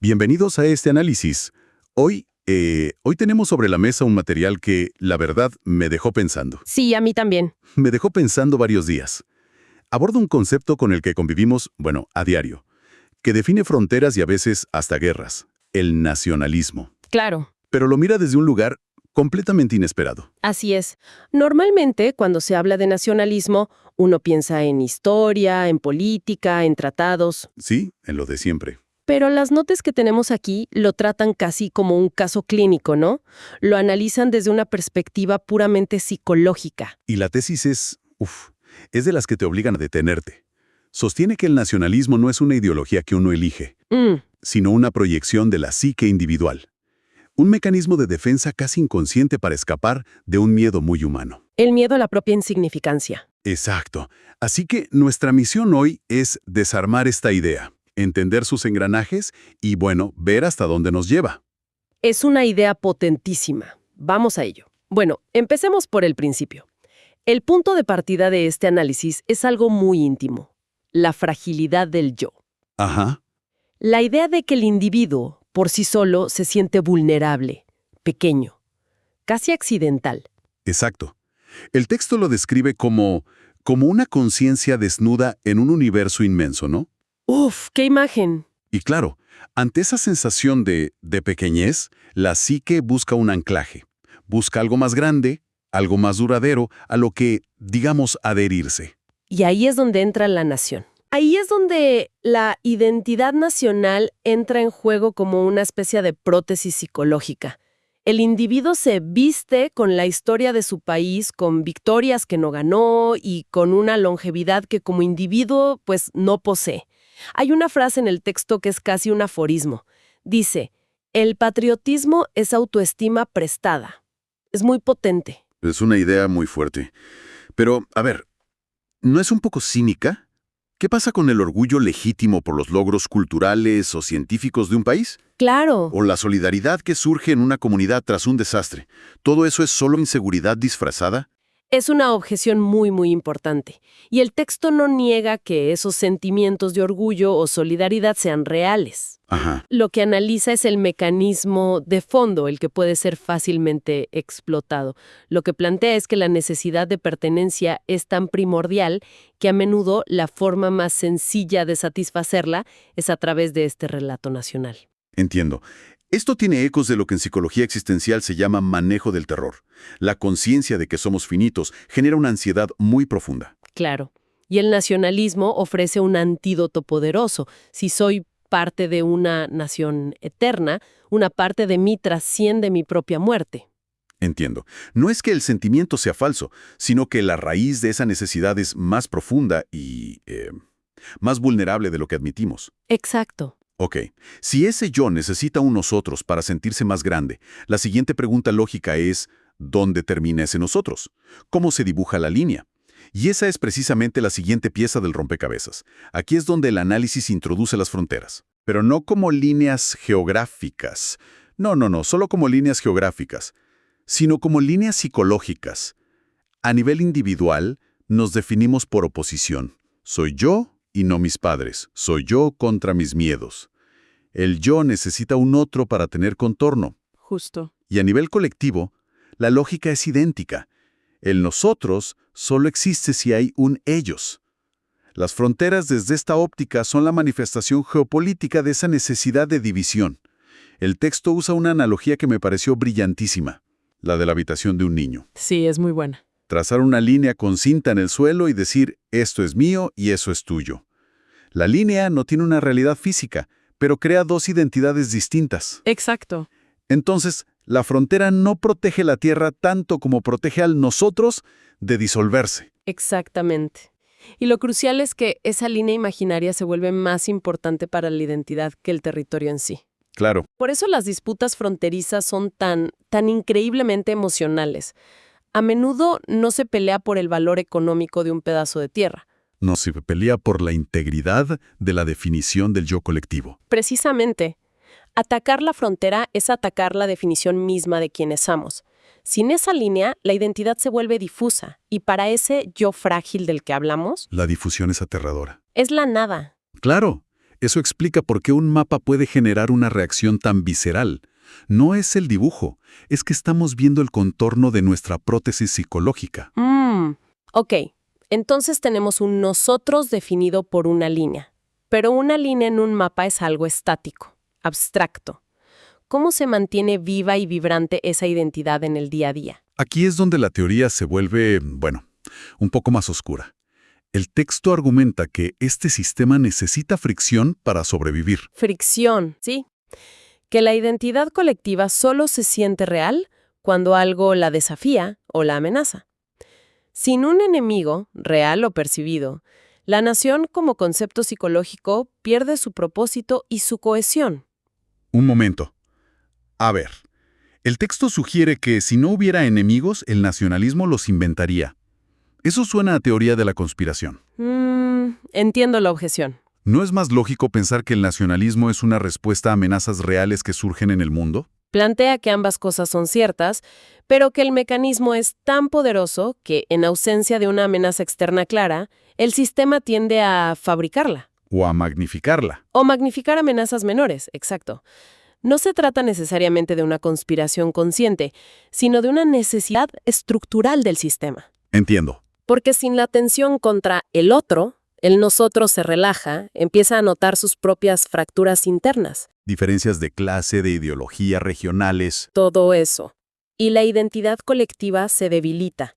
Bienvenidos a este análisis. Hoy tenemos sobre la mesa un material que, la verdad, me dejó pensando. Sí, a mí también. Me dejó pensando varios días. Aborda un concepto con el que convivimos, bueno, a diario, que define fronteras y a veces hasta guerras: el nacionalismo. Claro, Pero lo mira desde un lugar completamente inesperado. así es. Normalmente, cuando se habla de nacionalismo, uno piensa en historia, en política, en tratados. Sí, en lo de siempre. Pero las notas que tenemos aquí lo tratan casi como un caso clínico, ¿no? Lo analizan desde una perspectiva puramente psicológica. Y la tesis es de las que te obligan a detenerte. Sostiene que el nacionalismo no es una ideología que uno elige, sino una proyección de la psique individual. Un mecanismo de defensa casi inconsciente para escapar de un miedo muy humano. El miedo a la propia insignificancia. Exacto. Así que nuestra misión hoy es desarmar esta idea, entender sus engranajes y, bueno, ver hasta dónde nos lleva. Es una idea potentísima. Vamos a ello. Bueno, empecemos por el principio. El punto de partida de este análisis es algo muy íntimo: la fragilidad del yo. Ajá. La idea de que el individuo, por sí solo, se siente vulnerable, pequeño, casi accidental. Exacto. El texto lo describe como una conciencia desnuda en un universo inmenso, ¿no? ¡Uf! ¡Qué imagen! Y claro, ante esa sensación de pequeñez, la psique busca un anclaje. Busca algo más grande, algo más duradero, a lo que, digamos, adherirse. Y ahí es donde entra la nación. Ahí es donde la identidad nacional entra en juego como una especie de prótesis psicológica. El individuo se viste con la historia de su país, con victorias que no ganó y con una longevidad que como individuo pues no posee. Hay una frase en el texto que es casi un aforismo. Dice: el patriotismo es autoestima prestada. Es muy potente. Es una idea muy fuerte. Pero, a ver, ¿no es un poco cínica? ¿Qué pasa con el orgullo legítimo por los logros culturales o científicos de un país? Claro. ¿O la solidaridad que surge en una comunidad tras un desastre? ¿Todo eso es solo inseguridad disfrazada? Es una objeción muy, muy importante. Y el texto no niega que esos sentimientos de orgullo o solidaridad sean reales. Ajá. Lo que analiza es el mecanismo de fondo, el que puede ser fácilmente explotado. Lo que plantea es que la necesidad de pertenencia es tan primordial que a menudo la forma más sencilla de satisfacerla es a través de este relato nacional. Entiendo. Esto tiene ecos de lo que en psicología existencial se llama manejo del terror. La conciencia de que somos finitos genera una ansiedad muy profunda. Claro. Y el nacionalismo ofrece un antídoto poderoso. Si soy parte de una nación eterna, una parte de mí trasciende mi propia muerte. Entiendo. No es que el sentimiento sea falso, sino que la raíz de esa necesidad es más profunda y más vulnerable de lo que admitimos. Exacto. Ok, si ese yo necesita un nosotros para sentirse más grande, la siguiente pregunta lógica es: ¿dónde termina ese nosotros? ¿Cómo se dibuja la línea? Y esa es precisamente la siguiente pieza del rompecabezas. Aquí es donde el análisis introduce las fronteras. Pero no como líneas geográficas. No, solo como líneas geográficas, sino como líneas psicológicas. A nivel individual, nos definimos por oposición. Soy yo y no mis padres. Soy yo contra mis miedos. El yo necesita un otro para tener contorno. Justo. Y a nivel colectivo, la lógica es idéntica. El nosotros solo existe si hay un ellos. Las fronteras desde esta óptica son la manifestación geopolítica de esa necesidad de división. El texto usa una analogía que me pareció brillantísima, la de la habitación de un niño. Sí, es muy buena. Trazar una línea con cinta en el suelo y decir: esto es mío y eso es tuyo. La línea no tiene una realidad física, pero crea dos identidades distintas. Exacto. Entonces, la frontera no protege la tierra tanto como protege al nosotros de disolverse. Exactamente. Y lo crucial es que esa línea imaginaria se vuelve más importante para la identidad que el territorio en sí. Claro. Por eso las disputas fronterizas son tan increíblemente emocionales. A menudo no se pelea por el valor económico de un pedazo de tierra. No se pelea por la integridad de la definición del yo colectivo. Precisamente, atacar la frontera es atacar la definición misma de quienes somos. Sin esa línea, la identidad se vuelve difusa, y para ese yo frágil del que hablamos, La difusión es aterradora. es la nada. Claro, Eso explica por qué un mapa puede generar una reacción tan visceral. No es el dibujo, es que estamos viendo el contorno de nuestra prótesis psicológica. Ok, entonces tenemos un nosotros definido por una línea. Pero una línea en un mapa es algo estático, abstracto. ¿Cómo se mantiene viva y vibrante esa identidad en el día a día? Aquí es donde la teoría se vuelve, bueno, un poco más oscura. El texto argumenta que este sistema necesita fricción para sobrevivir. Fricción, ¿sí? Que la identidad colectiva solo se siente real cuando algo la desafía o la amenaza. Sin un enemigo, real o percibido, la nación como concepto psicológico pierde su propósito y su cohesión. Un momento. A ver, el texto sugiere que si no hubiera enemigos, el nacionalismo los inventaría. Eso suena a teoría de la conspiración. Entiendo la objeción. ¿No es más lógico pensar que el nacionalismo es una respuesta a amenazas reales que surgen en el mundo? Plantea que ambas cosas son ciertas, pero que el mecanismo es tan poderoso que, en ausencia de una amenaza externa clara, el sistema tiende a fabricarla. ¿O a magnificarla? O magnificar amenazas menores, exacto. No se trata necesariamente de una conspiración consciente, sino de una necesidad estructural del sistema. Entiendo. Porque sin la tensión contra el otro, el nosotros se relaja, empieza a notar sus propias fracturas internas. Diferencias de clase, de ideología, regionales. Todo eso. Y la identidad colectiva se debilita.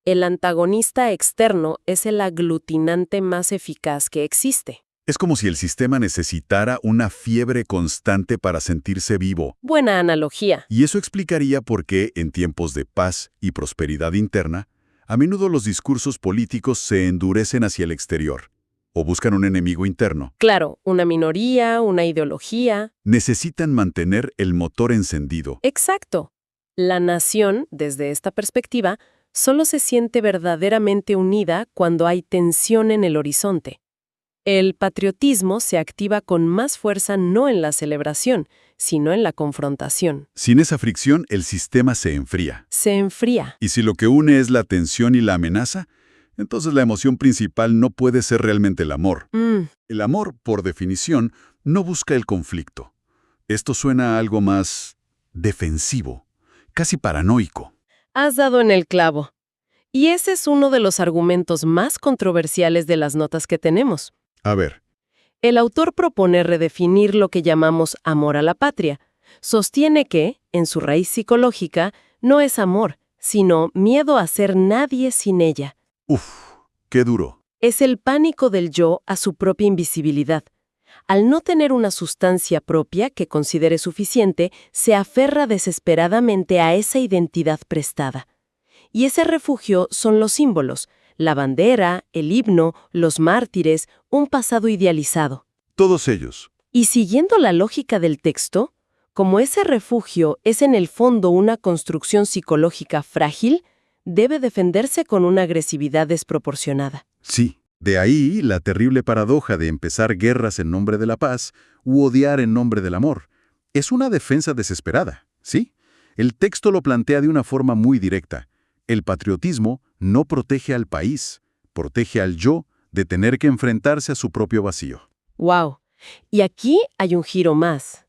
El antagonista externo es el aglutinante más eficaz que existe. Es como si el sistema necesitara una fiebre constante para sentirse vivo. Buena analogía. Y eso explicaría por qué, en tiempos de paz y prosperidad interna, a menudo los discursos políticos se endurecen hacia el exterior, o buscan un enemigo interno. Claro, una minoría, una ideología. Necesitan mantener el motor encendido. Exacto. La nación, desde esta perspectiva, solo se siente verdaderamente unida cuando hay tensión en el horizonte. El patriotismo se activa con más fuerza no en la celebración, sino en la confrontación. Sin esa fricción, el sistema se enfría. Se enfría. Y si lo que une es la tensión y la amenaza, entonces la emoción principal no puede ser realmente el amor. El amor, por definición, no busca el conflicto. Esto suena a algo más defensivo, casi paranoico. Has dado en el clavo. Y ese es uno de los argumentos más controversiales de las notas que tenemos. A ver. El autor propone redefinir lo que llamamos amor a la patria. Sostiene que, en su raíz psicológica, no es amor, sino miedo a ser nadie sin ella. Uf, qué duro. Es el pánico del yo a su propia invisibilidad. Al no tener una sustancia propia que considere suficiente, se aferra desesperadamente a esa identidad prestada. Y ese refugio son los símbolos, la bandera, el himno, los mártires, un pasado idealizado. Todos ellos. Y siguiendo la lógica del texto, como ese refugio es en el fondo una construcción psicológica frágil, debe defenderse con una agresividad desproporcionada. Sí. De ahí la terrible paradoja de empezar guerras en nombre de la paz u odiar en nombre del amor. Es una defensa desesperada, ¿sí? El texto lo plantea de una forma muy directa. El patriotismo no protege al país, protege al yo de tener que enfrentarse a su propio vacío. ¡Wow! Y aquí hay un giro más.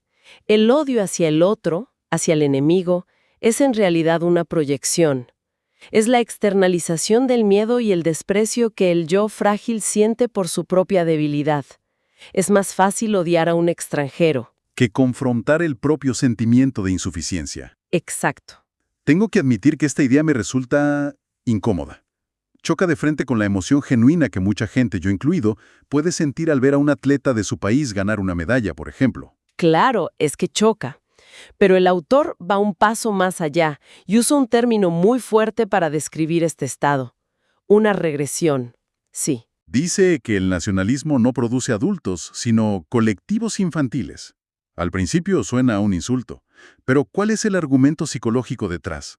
El odio hacia el otro, hacia el enemigo, es en realidad una proyección. Es la externalización del miedo y el desprecio que el yo frágil siente por su propia debilidad. Es más fácil odiar a un extranjero. Que confrontar el propio sentimiento de insuficiencia. Exacto. Tengo que admitir que esta idea me resulta incómoda. Choca de frente con la emoción genuina que mucha gente, yo incluido, puede sentir al ver a un atleta de su país ganar una medalla, por ejemplo. Claro, es que choca. Pero el autor va un paso más allá y usa un término muy fuerte para describir este estado. Una regresión. Sí. Dice que el nacionalismo no produce adultos, sino colectivos infantiles. Al principio suena a un insulto, pero ¿cuál es el argumento psicológico detrás?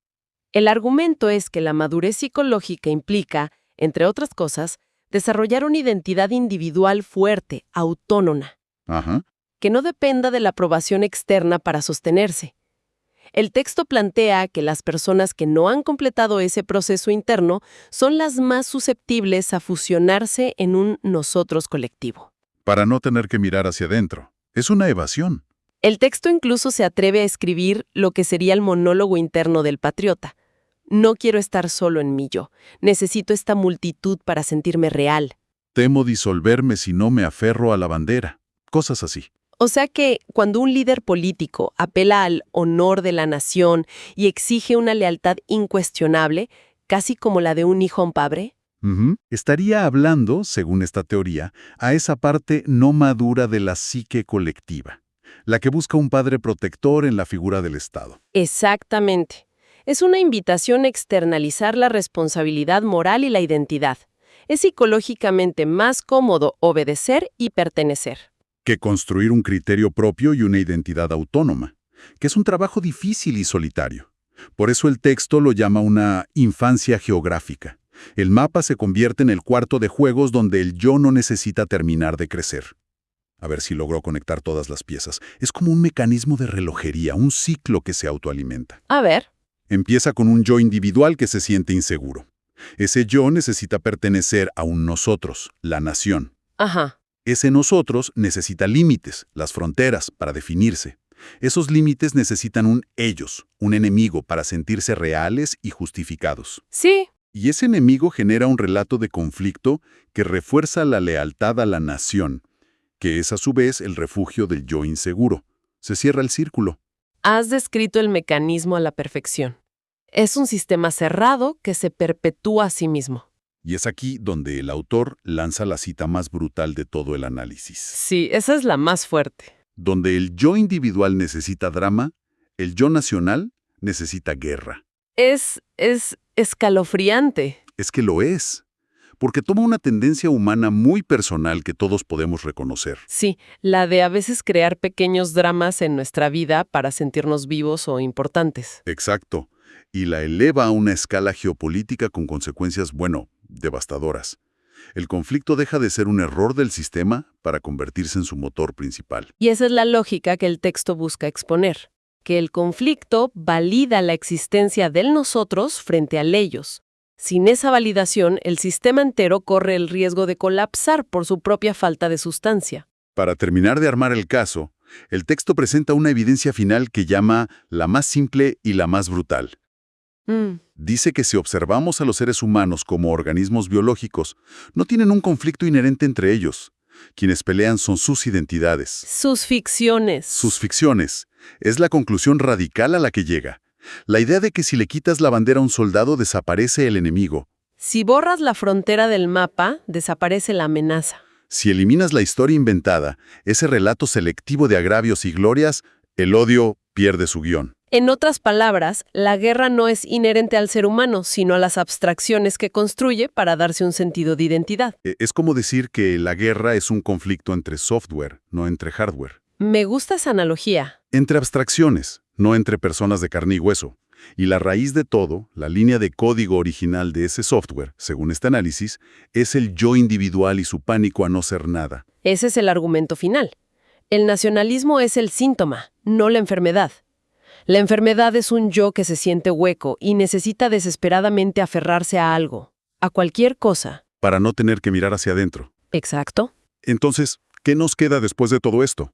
El argumento es que la madurez psicológica implica, entre otras cosas, desarrollar una identidad individual fuerte, autónoma. Ajá. Que no dependa de la aprobación externa para sostenerse. El texto plantea que las personas que no han completado ese proceso interno son las más susceptibles a fusionarse en un nosotros colectivo. Para no tener que mirar hacia adentro. Es una evasión. El texto incluso se atreve a escribir lo que sería el monólogo interno del patriota. No quiero estar solo en mí yo. Necesito esta multitud para sentirme real. Temo disolverme si no me aferro a la bandera. Cosas así. O sea que cuando un líder político apela al honor de la nación y exige una lealtad incuestionable, casi como la de un hijo a un padre, estaría hablando, según esta teoría, a esa parte no madura de la psique colectiva, la que busca un padre protector en la figura del Estado. exactamente. Es una invitación a externalizar la responsabilidad moral y la identidad. Es psicológicamente más cómodo obedecer y pertenecer. Que construir un criterio propio y una identidad autónoma, que es un trabajo difícil y solitario. Por eso el texto lo llama una infancia geográfica. El mapa se convierte en el cuarto de juegos donde el yo no necesita terminar de crecer. A ver si logró conectar todas las piezas. Es como un mecanismo de relojería, un ciclo que se autoalimenta. A ver. Empieza con un yo individual que se siente inseguro. Ese yo necesita pertenecer a un nosotros, la nación. Ajá. Ese nosotros necesita límites, las fronteras, para definirse. Esos límites necesitan un ellos, un enemigo, para sentirse reales y justificados. Sí. Y ese enemigo genera un relato de conflicto que refuerza la lealtad a la nación, que es a su vez el refugio del yo inseguro. Se cierra el círculo. Has descrito el mecanismo a la perfección. Es un sistema cerrado que se perpetúa a sí mismo. Y es aquí donde el autor lanza la cita más brutal de todo el análisis. Sí, esa es la más fuerte. Donde el yo individual necesita drama, el yo nacional necesita guerra. Es escalofriante. Es que lo es, porque toma una tendencia humana muy personal que todos podemos reconocer. Sí, la de a veces crear pequeños dramas en nuestra vida para sentirnos vivos o importantes. Exacto, y la eleva a una escala geopolítica con consecuencias, devastadoras. El conflicto deja de ser un error del sistema para convertirse en su motor principal. Y esa es la lógica que el texto busca exponer, que el conflicto valida la existencia del nosotros frente al ellos. Sin esa validación, el sistema entero corre el riesgo de colapsar por su propia falta de sustancia. Para terminar de armar el caso, el texto presenta una evidencia final que llama la más simple y la más brutal. Dice que si observamos a los seres humanos como organismos biológicos, no tienen un conflicto inherente entre ellos. Quienes pelean son sus identidades. Sus ficciones. Sus ficciones. Es la conclusión radical a la que llega. La idea de que si le quitas la bandera a un soldado desaparece el enemigo. Si borras la frontera del mapa, desaparece la amenaza. Si eliminas la historia inventada, ese relato selectivo de agravios y glorias, el odio pierde su guión. En otras palabras, la guerra no es inherente al ser humano, sino a las abstracciones que construye para darse un sentido de identidad. Es como decir que la guerra es un conflicto entre software, no entre hardware. Me gusta esa analogía. Entre abstracciones, no entre personas de carne y hueso. Y la raíz de todo, la línea de código original de ese software, según este análisis, es el yo individual y su pánico a no ser nada. Ese es el argumento final. El nacionalismo es el síntoma, no la enfermedad. La enfermedad es un yo que se siente hueco y necesita desesperadamente aferrarse a algo, a cualquier cosa. Para no tener que mirar hacia adentro. Exacto. Entonces, ¿qué nos queda después de todo esto?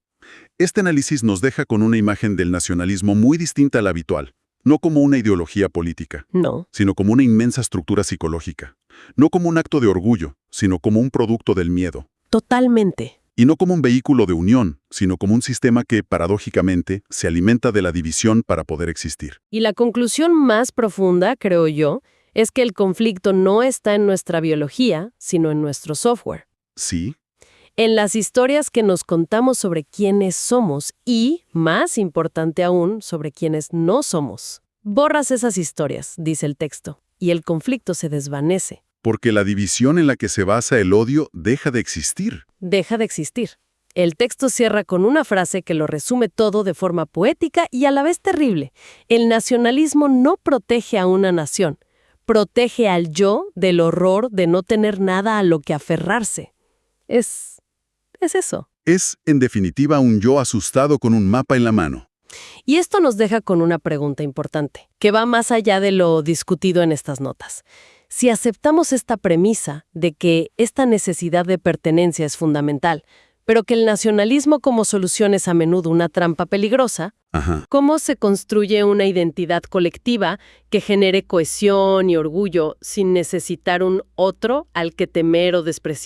Este análisis nos deja con una imagen del nacionalismo muy distinta a la habitual. No como una ideología política, No. sino como una inmensa estructura psicológica. No como un acto de orgullo, sino como un producto del miedo. Totalmente. Y no como un vehículo de unión, sino como un sistema que, paradójicamente, se alimenta de la división para poder existir. Y la conclusión más profunda, creo yo, es que el conflicto no está en nuestra biología, sino en nuestro software. Sí, En las historias que nos contamos sobre quiénes somos y, más importante aún, sobre quiénes no somos. Borras esas historias, dice el texto, y el conflicto se desvanece. porque la división en la que se basa el odio deja de existir. Deja de existir. El texto cierra con una frase que lo resume todo de forma poética y a la vez terrible. El nacionalismo no protege a una nación, protege al yo del horror de no tener nada a lo que aferrarse. Es eso. Es, en definitiva, un yo asustado con un mapa en la mano. Y esto nos deja con una pregunta importante, que va más allá de lo discutido en estas notas. Si aceptamos esta premisa de que esta necesidad de pertenencia es fundamental, pero que el nacionalismo como solución es a menudo una trampa peligrosa. Ajá. ¿Cómo se construye una identidad colectiva que genere cohesión y orgullo sin necesitar un otro al que temer o despreciar?